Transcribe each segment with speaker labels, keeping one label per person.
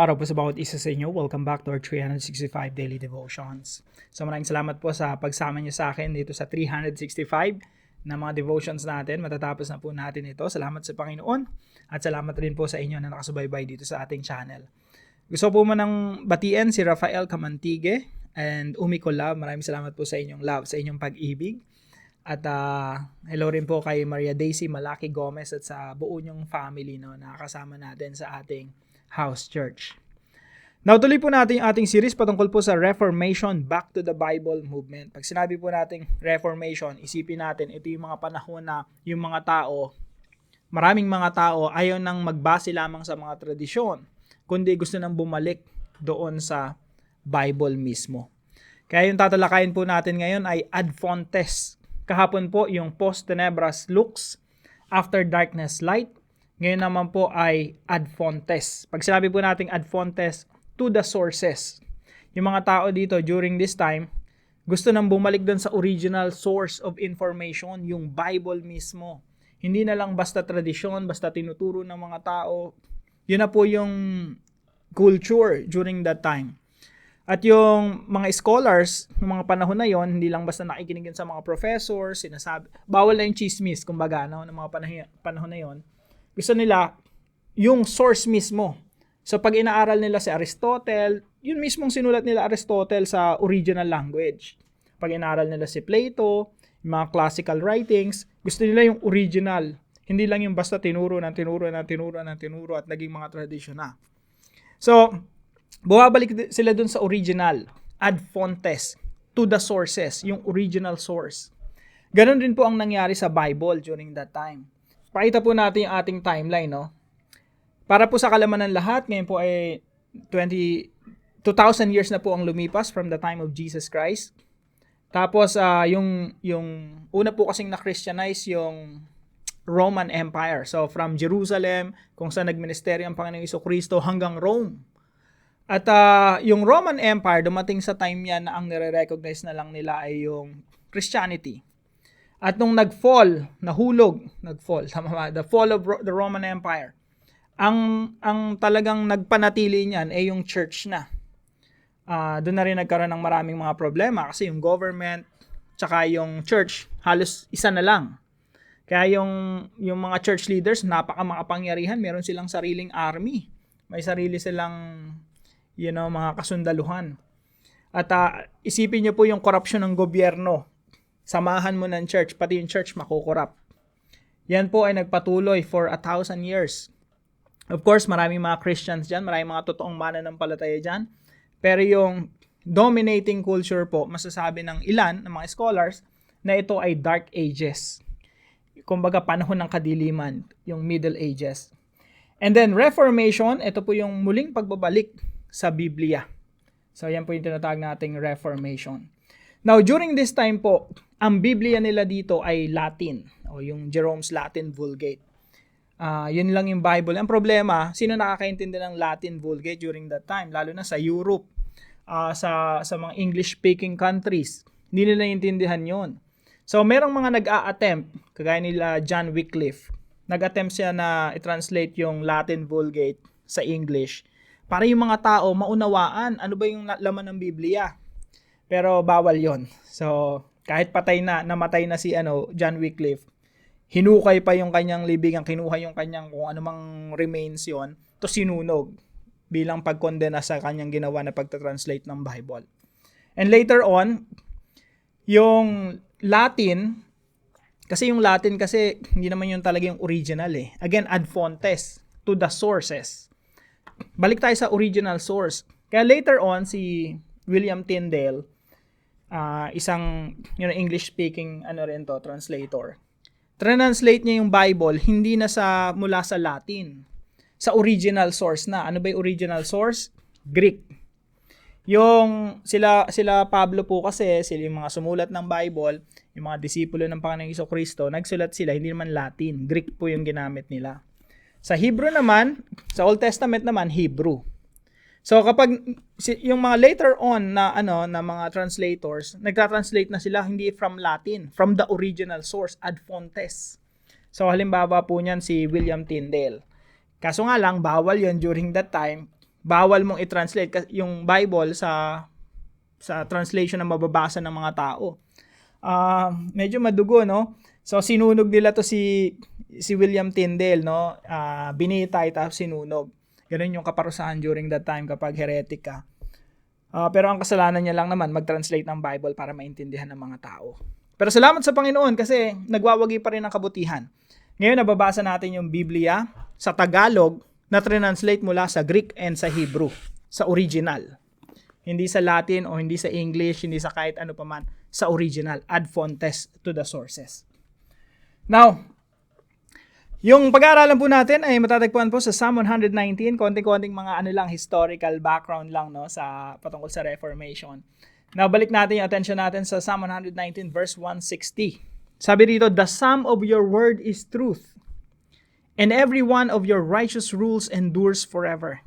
Speaker 1: Araw po sa bawat isa sa inyo. Welcome back to our 365 Daily Devotions. So maraming salamat po sa pagsama niyo sa akin dito sa 365 na mga devotions natin. Matatapos na po natin ito. Salamat sa Panginoon at salamat rin po sa inyo na nakasubaybay dito sa ating channel. Gusto po manang batiin si Rafael Camantigue and Umiko Love. Maraming salamat po sa inyong love, sa inyong pag-ibig. At hello rin po kay Maria Daisy Malaki Gomez at sa buo niyong family na nakakasama natin sa ating house church. Now, tuloy po natin yung ating series patungkol po sa Reformation, Back to the Bible movement. Pag sinabi po natin Reformation, isipin natin, ito yung mga panahon na yung mga tao, maraming mga tao ayaw nang magbase lamang sa mga tradisyon, kundi gusto nang bumalik doon sa Bible mismo. Kaya yung tatalakayin po natin ngayon ay Ad Fontes. Kahapon po yung Post Tenebras Lux, After Darkness Light. Ngayon naman po ay Ad Fontes. Pag sinabi po natin Ad Fontes, to the sources. Yung mga tao dito during this time, gusto nang bumalik doon sa original source of information, yung Bible mismo. Hindi na lang basta tradisyon, basta tinuturo ng mga tao. Yun na po yung culture during that time. At yung mga scholars ng mga panahon na yon, hindi lang basta nakikinig sa mga professors, sinasabi, bawal na yung chismis, kumbaga, no, ng mga panahon na yon. Gusto nila yung source mismo. So pag inaaral nila si Aristotle, yun mismong sinulat nila Aristotle sa original language. Pag inaaral nila si Plato, yung mga classical writings, gusto nila yung original. Hindi lang yung basta tinuro at naging mga tradisyon na. So, bumabalik sila dun sa original, ad fontes, to the sources, yung original source. Ganon din po ang nangyari sa Bible during that time. Pakita po natin yung ating timeline, no? Para po sa kalaman ng lahat, ngayon po ay 2,000 years na po ang lumipas from the time of Jesus Christ. Tapos, yung una po kasing na-Christianize yung Roman Empire. So, from Jerusalem, kung saan nagministeryo ang Panginoong Jesucristo, hanggang Rome. At yung Roman Empire, dumating sa time yan na ang nire-recognize na lang nila ay yung Christianity. At nung the fall of the Roman Empire, ang talagang nagpanatili niyan ay yung church na. Doon na rin nagkaroon ng maraming mga problema kasi yung government tsaka yung church halos isa na lang. Kaya yung mga church leaders napaka-makapangyarihan, meron silang sariling army. May sarili silang mga kasundaluhan. At isipin niyo po yung corruption ng gobyerno. Samahan mo ng church, pati yung church makukorrupt. Yan po ay nagpatuloy for 1,000 years. Of course, maraming mga Christians dyan, maraming mga totoong mananampalataya dyan. Pero yung dominating culture po, masasabi ng ilan, ng mga scholars, na ito ay Dark Ages. Kumbaga, panahon ng kadiliman, yung Middle Ages. And then, Reformation, ito po yung muling pagbabalik sa Biblia. So, yan po yung tinatawag nating Reformation. Now, during this time po, ang Biblia nila dito ay Latin, o yung Jerome's Latin Vulgate. Yun lang yung Bible. Ang problema, sino nakakaintindi ng Latin Vulgate during that time? Lalo na sa Europe, sa mga English-speaking countries. Hindi nila intindihan yon. So, merong mga nag-a-attempt, kagaya nila John Wycliffe, nag-attempt siya na i-translate yung Latin Vulgate sa English para yung mga tao maunawaan ano ba yung laman ng Biblia. Pero bawal yon. So, kahit namatay na si John Wycliffe, hinukay pa yung kanyang libingan, kinuha yung kanyang kung anumang remains yon, to sinunog bilang pagkondena sa kanyang ginawa na pagta-translate ng Bible. And later on, yung Latin, kasi hindi naman yun talaga yung original eh. Again, ad fontes, to the sources. Balik tayo sa original source. Kaya later on, si William Tyndale, isang English-speaking translator. Translate niya yung Bible hindi na mula sa Latin, sa original source na. Ano ba yung original source? Greek. Yung sila Pablo po kasi, sila yung mga sumulat ng Bible, yung mga disipulo ng Panginoong Jesucristo, nagsulat sila hindi naman Latin, Greek po yung ginamit nila. Sa Hebrew naman, sa Old Testament naman Hebrew. So kapag yung mga later on na mga translators, nagtra-translate na sila hindi from Latin, from the original source, ad fontes. So halimbawa po niyan si William Tyndale. Kaso nga lang bawal 'yon during that time Bawal mong i-translate yung Bible sa translation na mababasa ng mga tao. Medyo madugo, no? So sinunog nila to si William Tyndale, no? Binitay tapos sinunog. Ganun yung kaparusahan during that time kapag heretic ka. Pero ang kasalanan niya lang naman mag-translate ng Bible para maintindihan ng mga tao. Pero salamat sa Panginoon kasi nagwawagi pa rin ang kabutihan. Ngayon nababasa natin yung Biblia sa Tagalog na translate mula sa Greek and sa Hebrew, sa original. Hindi sa Latin o hindi sa English, hindi sa kahit ano paman, sa original, ad fontes to the sources. Now, yung pag-aaralan po natin ay matatagpuan po sa Psalm 119, konting-konting mga historical background lang, no, sa patungkol sa Reformation. Now, balik natin yung attention natin sa Psalm 119 verse 160. Sabi dito, "The sum of your word is truth, and every one of your righteous rules endures forever."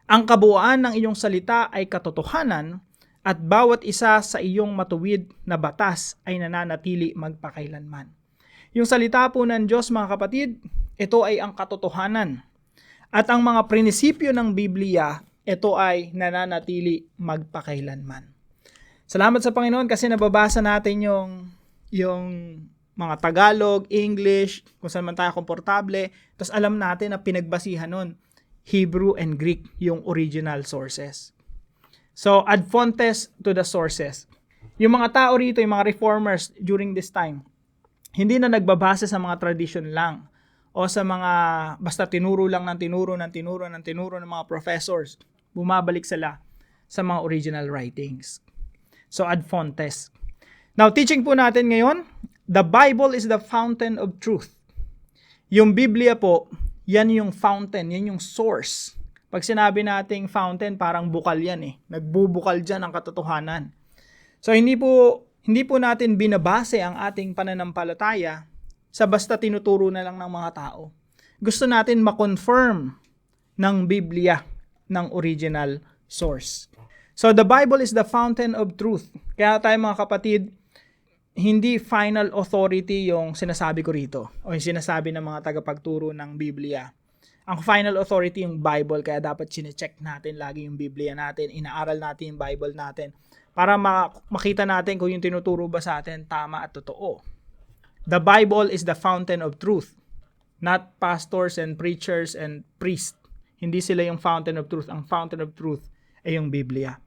Speaker 1: Ang kabuuan ng iyong salita ay katotohanan, at bawat isa sa iyong matuwid na batas ay nananatili magpakailanman. Yung salita po ng Diyos, mga kapatid, ito ay ang katotohanan. At ang mga prinsipyo ng Biblia, ito ay nananatili magpakailanman. Salamat sa Panginoon kasi nababasa natin yung mga Tagalog, English, kung saan man tayo komportable, tapos alam natin na pinagbasihan nun, Hebrew and Greek, yung original sources. So, ad fontes to the sources. Yung mga tao rito, yung mga reformers during this time, hindi na nagbabase sa mga tradition lang o sa mga basta tinuro lang ng tinuro ng mga professors. Bumabalik sila sa mga original writings. So, ad fontes. Now, teaching po natin ngayon, the Bible is the fountain of truth. Yung Biblia po, yan yung fountain, yan yung source. Pag sinabi nating fountain, parang bukal yan eh. Nagbubukal dyan ang katotohanan. So, hindi po natin binabase ang ating pananampalataya sa basta tinuturo na lang ng mga tao. Gusto natin ma-confirm ng Biblia ng original source. So, the Bible is the fountain of truth. Kaya tayo mga kapatid, hindi final authority yung sinasabi ko rito o yung sinasabi ng mga tagapagturo ng Biblia. Ang final authority yung Bible, kaya dapat chinecheck natin lagi yung Biblia natin, inaaral natin yung Bible natin para makita natin kung yung tinuturo ba sa atin tama at totoo. The Bible is the fountain of truth, not pastors and preachers and priests. Hindi sila yung fountain of truth. Ang fountain of truth ay yung Biblia.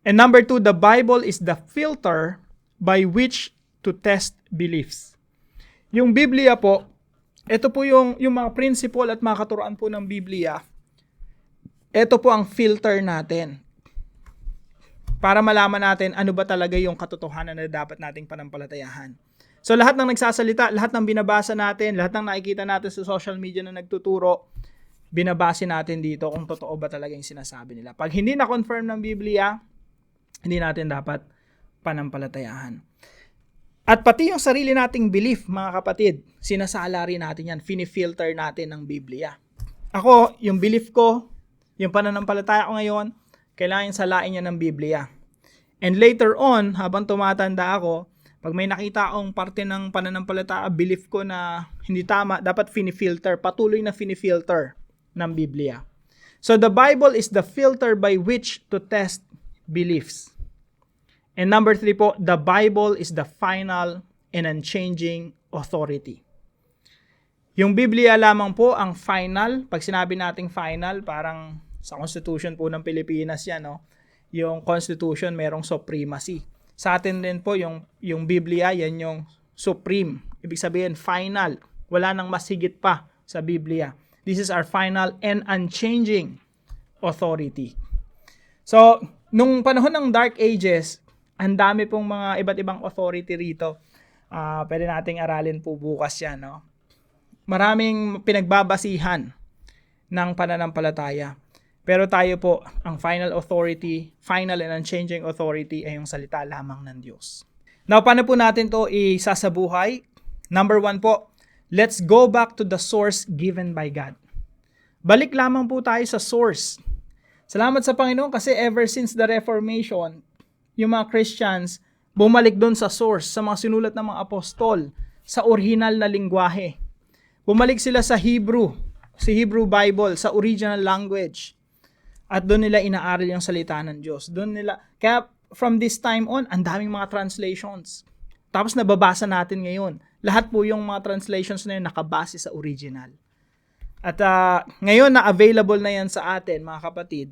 Speaker 1: And number 2, the Bible is the filter by which to test beliefs. Yung Biblia po, ito po yung mga principle at mga katuruan po ng Biblia. Ito po ang filter natin para malaman natin ano ba talaga yung katotohanan na dapat nating panampalatayahan. So lahat ng nagsasalita, lahat ng binabasa natin, lahat ng nakikita natin sa social media na nagtuturo, binabase natin dito kung totoo ba talaga yung sinasabi nila. Pag hindi na-confirm ng Biblia, hindi natin dapat panampalatayahan. At pati yung sarili nating belief, mga kapatid, sinasala rin natin yan, finifilter natin ng Biblia. Ako, yung belief ko, yung pananampalataya ko ngayon, kailangan salain niya ng Biblia. And later on, habang tumatanda ako, pag may nakita akong parte ng pananampalataya, belief ko na hindi tama, dapat finifilter, patuloy na finifilter ng Biblia. So the Bible is the filter by which to test beliefs. And number 3 po, the Bible is the final and unchanging authority. Yung Biblia lamang po ang final. Pag sinabi nating final, parang sa Constitution po ng Pilipinas yan, no? Yung Constitution merong supremacy. Sa atin din po, yung Biblia, yan yung supreme. Ibig sabihin, final. Wala nang mas higit pa sa Biblia. This is our final and unchanging authority. So, nung panahon ng Dark Ages, ang dami pong mga iba't ibang authority rito. Pwede nating aralin po bukas yan, no? Maraming pinagbabasihan ng pananampalataya. Pero tayo po, ang final authority, final and unchanging authority ay yung salita lamang ng Diyos. Now, paano po natin to isasabuhay? Number 1 po, let's go back to the source given by God. Balik lamang po tayo sa source. Salamat sa Panginoon kasi ever since the Reformation, yung mga Christians, bumalik doon sa source, sa mga sinulat ng mga apostol, sa original na lingwahe. Bumalik sila sa Hebrew, si Hebrew Bible, sa original language. At doon nila inaaral yung salita ng Diyos. Kaya from this time on, ang daming mga translations. Tapos nababasa natin ngayon. Lahat po yung mga translations na yun nakabase sa original. At ngayon na available na yan sa atin, mga kapatid,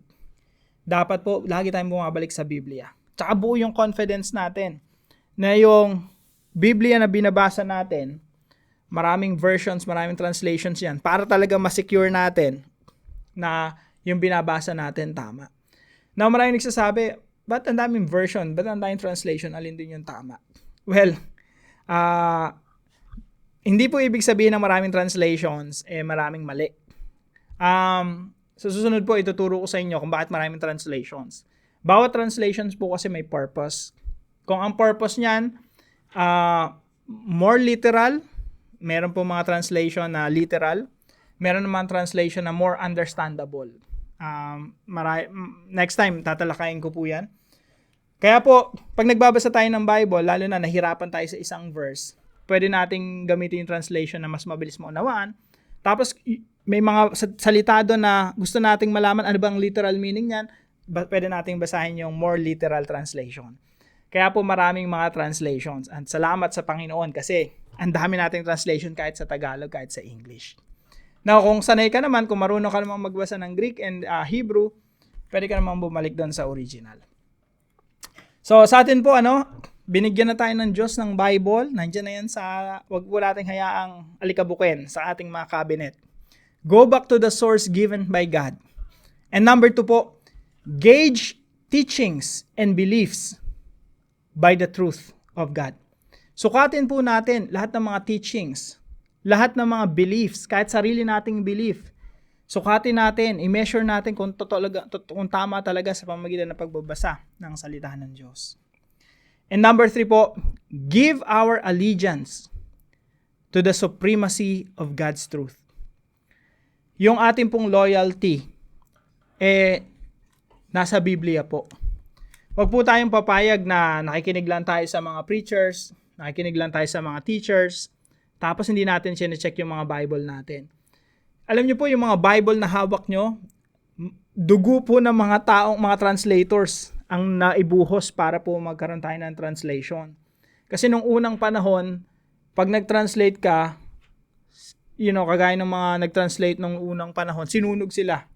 Speaker 1: dapat po lagi tayong bumabalik sa Biblia. Tsaka buo yung confidence natin na yung Biblia na binabasa natin, maraming versions, maraming translations yan, para talaga ma-secure natin na yung binabasa natin tama. Now, maraming nagsasabi, ba't ang daming version? Ba't ang daming translation? Alin din yung tama? Well, hindi po ibig sabihin ng maraming translations, maraming mali. Sa susunod po, ituturo ko sa inyo kung bakit maraming translations. Bawat translations po kasi may purpose. Kung ang purpose niyan, more literal, meron po mga translation na literal, meron naman translation na more understandable. Next time, tatalakayin ko po yan. Kaya po, pag nagbabasa tayo ng Bible, lalo na nahirapan tayo sa isang verse, pwede nating gamitin yung translation na mas mabilis maunawaan. Tapos, may mga salita doon na gusto nating malaman ano bang literal meaning niyan, pwede nating basahin yung more literal translation. Kaya po maraming mga translations. And salamat sa Panginoon kasi ang dami nating translation kahit sa Tagalog, kahit sa English. Now, kung sanay ka naman, kung marunong ka namang magbasa ng Greek and Hebrew, pwede ka namang bumalik doon sa original. So, sa atin po, binigyan na tayo ng Diyos ng Bible. Nandiyan na yan wag po nating hayaang alikabukin sa ating mga cabinet. Go back to the source given by God. And number 2 po, gauge teachings and beliefs by the truth of God. Sukatin po natin lahat ng mga teachings, lahat ng mga beliefs, kahit sarili nating belief. Sukatin natin, i-measure natin kung tama talaga sa pamamagitan ng pagbabasa ng salita ng Diyos. And number 3 po, give our allegiance to the supremacy of God's truth. Yung ating pong loyalty, nasa Biblia po. Huwag po tayong papayag na nakikinig lang tayo sa mga preachers, nakikinig lang tayo sa mga teachers, tapos hindi natin sinecheck yung mga Bible natin. Alam niyo po, yung mga Bible na hawak nyo, dugo po ng mga translators ang naibuhos para po magkaroon tayo ng translation. Kasi nung unang panahon, pag nag-translate ka, kagaya ng mga nag-translate nung unang panahon, sinunog sila.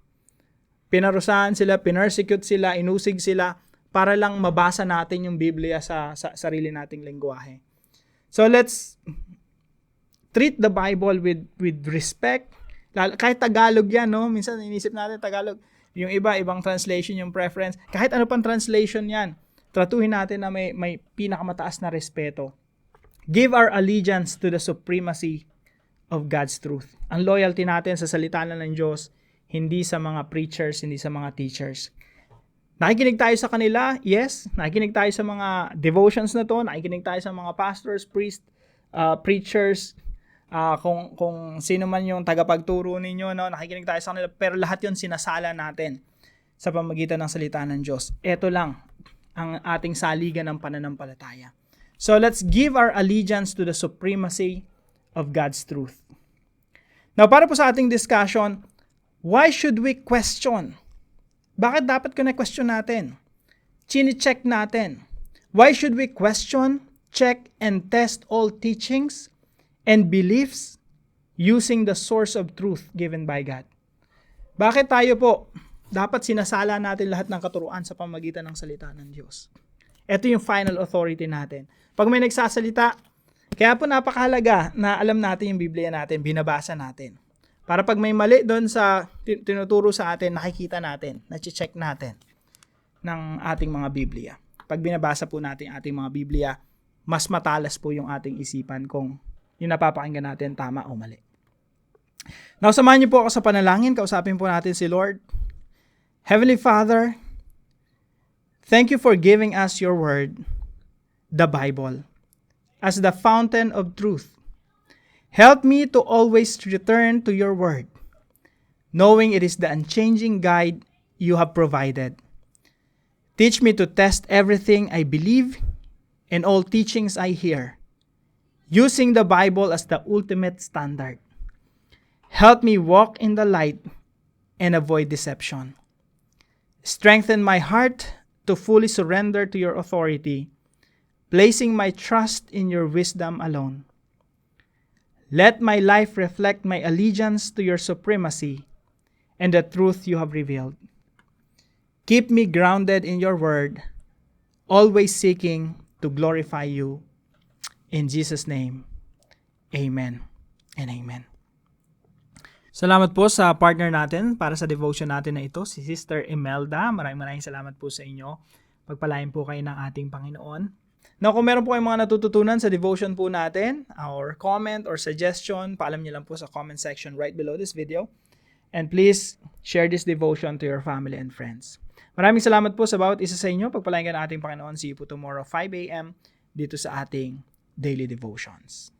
Speaker 1: Pinarusahan sila, pinersecute sila, inusig sila, para lang mabasa natin yung Biblia sa sarili nating lengguwahe. So let's treat the Bible with respect. Kahit Tagalog yan, minsan inisip natin Tagalog. Yung ibang translation, yung preference. Kahit ano pang translation yan, tratuhin natin na may pinakamataas na respeto. Give our allegiance to the supremacy of God's truth. Ang loyalty natin sa salita ng Diyos, hindi sa mga preachers, hindi sa mga teachers. Nakikinig tayo sa kanila, yes. Nakikinig tayo sa mga devotions na to. Nakikinig tayo sa mga pastors, priests, preachers, kung sino man yung tagapagturo ninyo, nakikinig tayo sa kanila, pero lahat yun sinasala natin sa pamamagitan ng salita ng Diyos. Ito lang ang ating saligan ng pananampalataya. So let's give our allegiance to the supremacy of God's truth. Now, para po sa ating discussion, why should we question? Bakit dapat ko na-question natin? Chine-check natin. Why should we question, check, and test all teachings and beliefs using the source of truth given by God? Bakit tayo po dapat sinasala natin lahat ng katuruan sa pamamagitan ng salita ng Diyos? Ito yung final authority natin. Pag may nagsasalita, kaya po napakahalaga na alam natin yung Biblia natin, binabasa natin. Para pag may mali doon sa tinuturo sa atin, nakikita natin, nache-check natin ng ating mga Biblia. Pag binabasa po natin ating mga Biblia, mas matalas po yung ating isipan kung yung napapakinggan natin tama o mali. Now, samahan niyo po ako sa panalangin. Kausapin po natin si Lord. Heavenly Father, thank you for giving us your word, the Bible, as the fountain of truth. Help me to always return to your word, knowing it is the unchanging guide you have provided. Teach me to test everything I believe and all teachings I hear, using the Bible as the ultimate standard. Help me walk in the light and avoid deception. Strengthen my heart to fully surrender to your authority, placing my trust in your wisdom alone. Let my life reflect my allegiance to your supremacy and the truth you have revealed. Keep me grounded in your word, always seeking to glorify you. In Jesus' name, amen and amen. Salamat po sa partner natin para sa devotion natin na ito, si Sister Imelda. Maraming salamat po sa inyo. Pagpalain po kayo ng ating Panginoon. Now, kung meron po kayong mga natututunan sa devotion po natin, or comment or suggestion, paalam niyo lang po sa comment section right below this video. And please share this devotion to your family and friends. Maraming salamat po sa bawat isa sa inyo. Pagpalain ka ng ating Panginoon. See you po tomorrow 5 a.m. dito sa ating Daily Devotions.